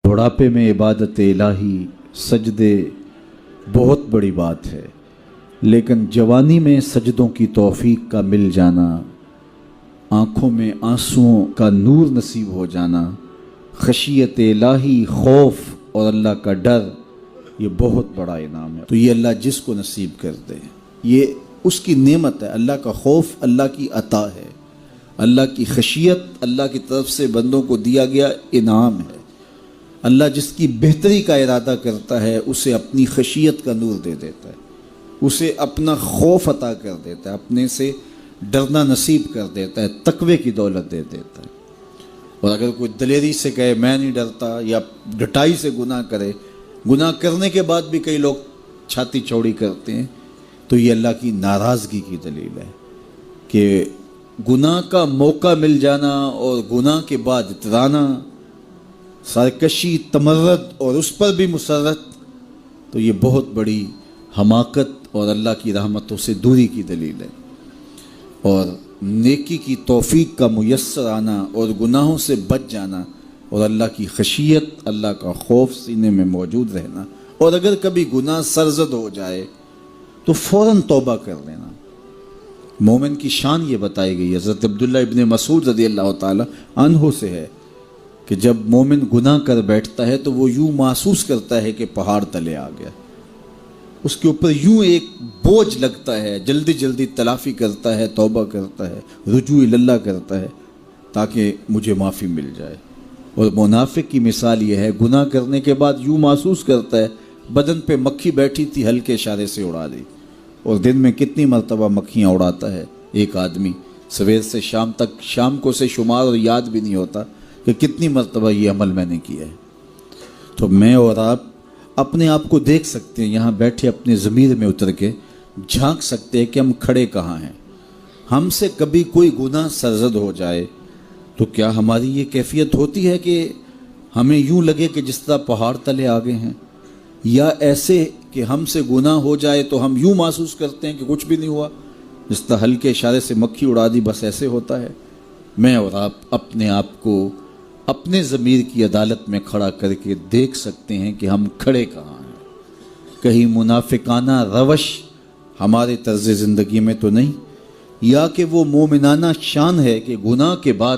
بڑھاپے میں عبادت الہی سجدے بہت بڑی بات ہے، لیکن جوانی میں سجدوں کی توفیق کا مل جانا، آنکھوں میں آنسوؤں کا نور نصیب ہو جانا، خشیت الہی خوف اور اللہ کا ڈر، یہ بہت بڑا انعام ہے۔ تو یہ اللہ جس کو نصیب کر دے، یہ اس کی نعمت ہے۔ اللہ کا خوف اللہ کی عطا ہے، اللہ کی خشیت اللہ کی طرف سے بندوں کو دیا گیا انعام ہے۔ اللہ جس کی بہتری کا ارادہ کرتا ہے اسے اپنی خشیت کا نور دے دیتا ہے، اسے اپنا خوف عطا کر دیتا ہے، اپنے سے ڈرنا نصیب کر دیتا ہے، تقوی کی دولت دے دیتا ہے۔ اور اگر کوئی دلیری سے کہے میں نہیں ڈرتا، یا ڈٹائی سے گناہ کرے، گناہ کرنے کے بعد بھی کئی لوگ چھاتی چوڑی کرتے ہیں، تو یہ اللہ کی ناراضگی کی دلیل ہے کہ گناہ کا موقع مل جانا اور گناہ کے بعد اترانا، سرکشی، تمرد اور اس پر بھی مسرت، تو یہ بہت بڑی حماقت اور اللہ کی رحمتوں سے دوری کی دلیل ہے۔ اور نیکی کی توفیق کا میسر آنا اور گناہوں سے بچ جانا اور اللہ کی خشیت، اللہ کا خوف سینے میں موجود رہنا، اور اگر کبھی گناہ سرزد ہو جائے تو فوراً توبہ کر لینا۔ مومن کی شان یہ بتائی گئی، حضرت عبداللہ ابن مسعود رضی اللہ تعالی عنہ سے ہے کہ جب مومن گناہ کر بیٹھتا ہے تو وہ یوں محسوس کرتا ہے کہ پہاڑ تلے آ گیا، اس کے اوپر یوں ایک بوجھ لگتا ہے، جلدی جلدی تلافی کرتا ہے، توبہ کرتا ہے، رجوع اللہ کرتا ہے تاکہ مجھے معافی مل جائے۔ اور منافق کی مثال یہ ہے، گناہ کرنے کے بعد یوں محسوس کرتا ہے بدن پہ مکھی بیٹھی تھی، ہلکے اشارے سے اڑا دی۔ اور دن میں کتنی مرتبہ مکھیاں اڑاتا ہے ایک آدمی، سویر سے شام تک، شام کو سے شمار اور یاد بھی نہیں ہوتا کہ کتنی مرتبہ یہ عمل میں نے کیا ہے۔ تو میں اور آپ اپنے آپ کو دیکھ سکتے ہیں، یہاں بیٹھے اپنے ضمیر میں اتر کے جھانک سکتے ہیں کہ ہم کھڑے کہاں ہیں۔ ہم سے کبھی کوئی گناہ سرزد ہو جائے تو کیا ہماری یہ کیفیت ہوتی ہے کہ ہمیں یوں لگے کہ جس طرح پہاڑ تلے آ گئے ہیں، یا ایسے کہ ہم سے گناہ ہو جائے تو ہم یوں محسوس کرتے ہیں کہ کچھ بھی نہیں ہوا، جس طرح ہلکے اشارے سے مکھی اڑا دی، بس ایسے ہوتا ہے؟ میں اور آپ اپنے آپ کو اپنے ضمیر کی عدالت میں کھڑا کر کے دیکھ سکتے ہیں کہ ہم کھڑے کہاں ہیں۔ کہیں منافقانہ روش ہمارے طرز زندگی میں تو نہیں، یا کہ وہ مومنانہ شان ہے کہ گناہ کے بعد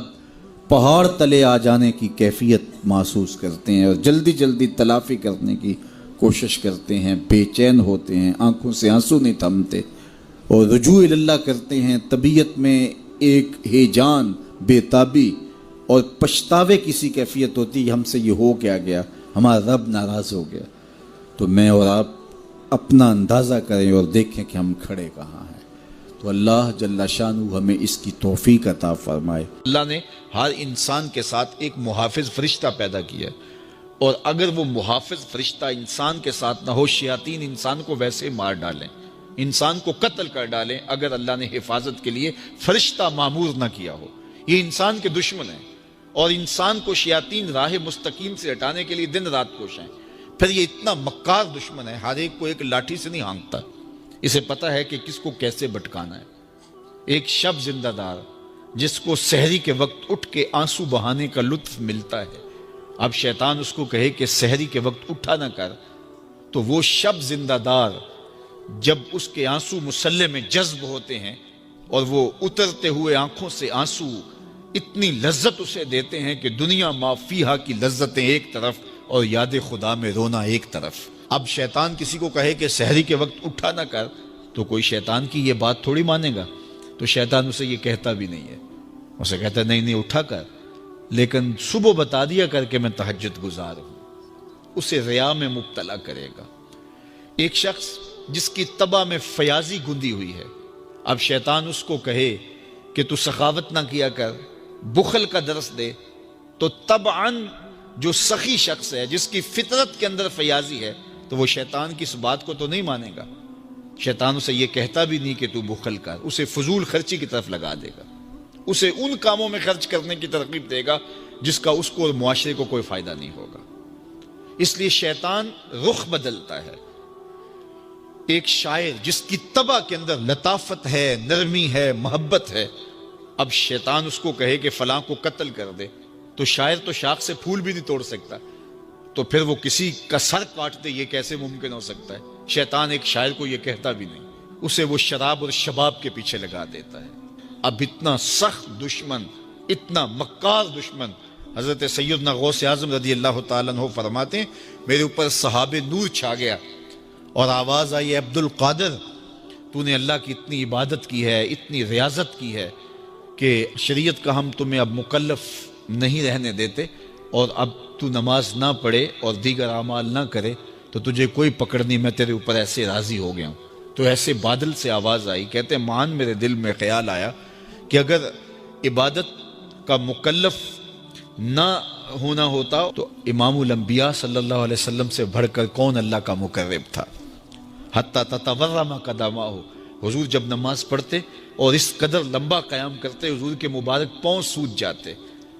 پہاڑ تلے آ جانے کی کیفیت محسوس کرتے ہیں اور جلدی جلدی تلافی کرنے کی کوشش کرتے ہیں، بے چین ہوتے ہیں، آنکھوں سے آنسو نہیں تھمتے اور رجوع اللہ کرتے ہیں، طبیعت میں ایک ہیجان، بے تابی اور پچھتاوے کی سی کیفیت ہوتی ہے، ہم سے یہ ہو کیا گیا، ہمارا رب ناراض ہو گیا۔ تو میں اور آپ اپنا اندازہ کریں اور دیکھیں کہ ہم کھڑے کہاں ہیں۔ تو اللہ جل شانہ ہمیں اس کی توفیق عطا فرمائے۔ اللہ نے ہر انسان کے ساتھ ایک محافظ فرشتہ پیدا کیا ہے، اور اگر وہ محافظ فرشتہ انسان کے ساتھ نہ ہو، شیاطین انسان کو ویسے مار ڈالیں، انسان کو قتل کر ڈالیں، اگر اللہ نے حفاظت کے لیے فرشتہ معمور نہ کیا ہو۔ یہ انسان کے دشمن ہیں، اور انسان کو شیاطین راہ مستقیم سے ہٹانے کے لیے دن رات کوشش ہیں۔ پھر یہ اتنا مکار دشمن ہے، ہر ایک کو ایک لاٹھی سے نہیں ہانکتا، اسے پتہ ہے کہ کس کو کیسے بھٹکانا ہے۔ ایک شب زندہ دار جس کو سحری کے وقت اٹھ کے آنسو بہانے کا لطف ملتا ہے، اب شیطان اس کو کہے کہ سحری کے وقت اٹھا نہ کر، تو وہ شب زندہ دار جب اس کے آنسو مسلح میں جذب ہوتے ہیں اور وہ اترتے ہوئے آنکھوں سے آنسو اتنی لذت اسے دیتے ہیں کہ دنیا ما فیہا کی لذتیں ایک طرف اور یاد خدا میں رونا ایک طرف۔ اب شیطان کسی کو کہے کہ سحری کے وقت اٹھا نہ کر، تو کوئی شیطان کی یہ بات تھوڑی مانے گا، تو شیطان اسے یہ کہتا بھی نہیں ہے، اسے کہتا ہے نہیں اٹھا کر، لیکن صبح بتا دیا کر کے میں تہجد گزار ہوں، اسے ریا میں مبتلا کرے گا۔ ایک شخص جس کی طبع میں فیاضی گندی ہوئی ہے، اب شیطان اس کو کہے کہ تو سخاوت نہ کیا کر، بخل کا درس دے، تو طبعاً جو سخی شخص ہے، جس کی فطرت کے اندر فیاضی ہے، تو وہ شیطان کی اس بات کو تو نہیں مانے گا۔ شیطان اسے یہ کہتا بھی نہیں کہ تو بخل کر، اسے فضول خرچی کی طرف لگا دے گا، اسے ان کاموں میں خرچ کرنے کی ترغیب دے گا جس کا اس کو اور معاشرے کو کوئی فائدہ نہیں ہوگا۔ اس لیے شیطان رخ بدلتا ہے۔ ایک شاعر جس کی طبع کے اندر لطافت ہے، نرمی ہے، محبت ہے، اب شیطان اس کو کہے کہ فلاں کو قتل کر دے، تو شاعر تو شاخ سے پھول بھی نہیں توڑ سکتا، تو پھر وہ کسی کا سر کاٹ دے، یہ کیسے ممکن ہو سکتا ہے؟ شیطان ایک شاعر کو یہ کہتا بھی نہیں، اسے وہ شراب اور شباب کے پیچھے لگا دیتا ہے۔ اب اتنا سخت دشمن، اتنا مکار دشمن، حضرت سیدنا غوث اعظم رضی اللہ تعالیٰ عنہ فرماتے ہیں میرے اوپر صحاب نور چھا گیا اور آواز آئی، عبد القادر تو نے اللہ کی اتنی عبادت کی ہے، اتنی ریاضت کی ہے کہ شریعت کا ہم تمہیں اب مکلف نہیں رہنے دیتے، اور اب تو نماز نہ پڑھے اور دیگر اعمال نہ کرے تو تجھے کوئی پکڑ نہیں، میں تیرے اوپر ایسے راضی ہو گیا ہوں۔ تو ایسے بادل سے آواز آئی، کہتے ہیں مان میرے دل میں خیال آیا کہ اگر عبادت کا مکلف نہ ہونا ہوتا تو امام الانبیاء صلی اللہ علیہ وسلم سے بڑھ کر کون اللہ کا مقرب تھا۔ حتیٰ تتورم قدمہ، حضور جب نماز پڑھتے اور اس قدر لمبا قیام کرتے حضور کے مبارک پاؤں سوج جاتے،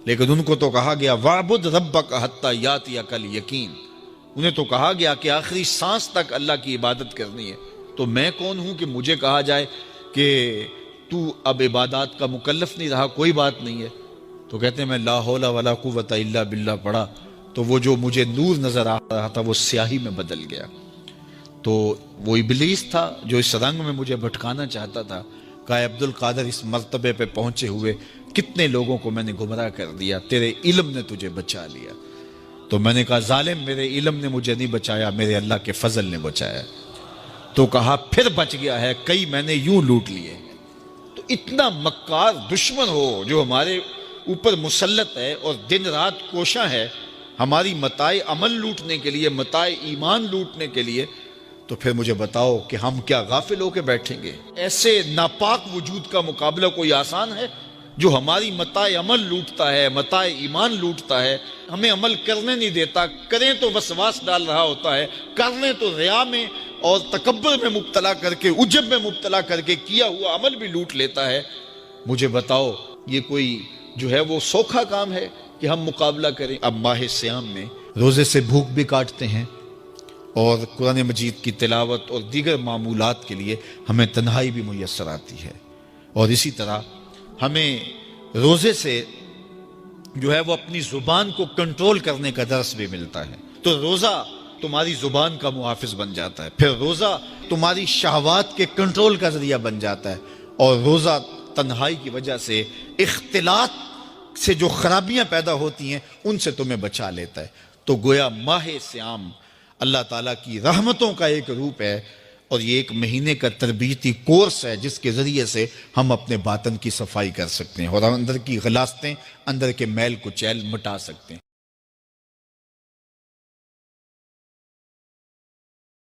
لیکن ان کو تو کہا گیا وَاعْبُدْ رَبَّكَ حَتَّى يَأْتِيَكَ الْيَقِينُ، انہیں تو کہا گیا کہ آخری سانس تک اللہ کی عبادت کرنی ہے۔ تو میں کون ہوں کہ مجھے کہا جائے کہ تو اب عبادات کا مکلف نہیں رہا، کوئی بات نہیں ہے۔ تو کہتے ہیں میں لا حول ولا قوت الا باللہ پڑھا تو وہ جو مجھے نور نظر آ رہا تھا وہ سیاہی میں بدل گیا۔ تو وہ ابلیس تھا جو اس رنگ میں مجھے بھٹکانا چاہتا تھا، کہا عبد القادر اس مرتبے پہ پہنچے ہوئے کتنے لوگوں کو میں نے گمراہ کر دیا، تیرے علم نے تجھے بچا لیا۔ تو میں نے کہا ظالم میرے علم نے مجھے نہیں بچایا، میرے اللہ کے فضل نے بچایا۔ تو کہا پھر بچ گیا ہے، کئی میں نے یوں لوٹ لیے۔ تو اتنا مکار دشمن ہو جو ہمارے اوپر مسلط ہے اور دن رات کوشاں ہے ہماری متاع عمل لوٹنے کے لیے، متاع ایمان لوٹنے کے لیے، تو پھر مجھے بتاؤ کہ ہم کیا غافل ہو کے بیٹھیں گے؟ ایسے ناپاک وجود کا مقابلہ کوئی آسان ہے جو ہماری متاع عمل لوٹتا ہے، متاع ایمان لوٹتا ہے، ہمیں عمل کرنے نہیں دیتا، کریں تو وسواس ڈال رہا ہوتا ہے، کر لیں تو ریا میں اور تکبر میں مبتلا کر کے، عجب میں مبتلا کر کے کیا ہوا عمل بھی لوٹ لیتا ہے۔ مجھے بتاؤ یہ کوئی جو ہے وہ سوکھا کام ہے کہ ہم مقابلہ کریں؟ اب ماہ صیام میں روزے سے بھوک بھی کاٹتے ہیں اور قرآن مجید کی تلاوت اور دیگر معمولات کے لیے ہمیں تنہائی بھی میسر آتی ہے، اور اسی طرح ہمیں روزے سے جو ہے وہ اپنی زبان کو کنٹرول کرنے کا درس بھی ملتا ہے۔ تو روزہ تمہاری زبان کا محافظ بن جاتا ہے، پھر روزہ تمہاری شہوات کے کنٹرول کا ذریعہ بن جاتا ہے، اور روزہ تنہائی کی وجہ سے اختلاط سے جو خرابیاں پیدا ہوتی ہیں ان سے تمہیں بچا لیتا ہے۔ تو گویا ماہ صیام اللہ تعالیٰ کی رحمتوں کا ایک روپ ہے، اور یہ ایک مہینے کا تربیتی کورس ہے جس کے ذریعے سے ہم اپنے باطن کی صفائی کر سکتے ہیں اور اندر کی غلاظتیں، اندر کے میل کچیل مٹا سکتے ہیں۔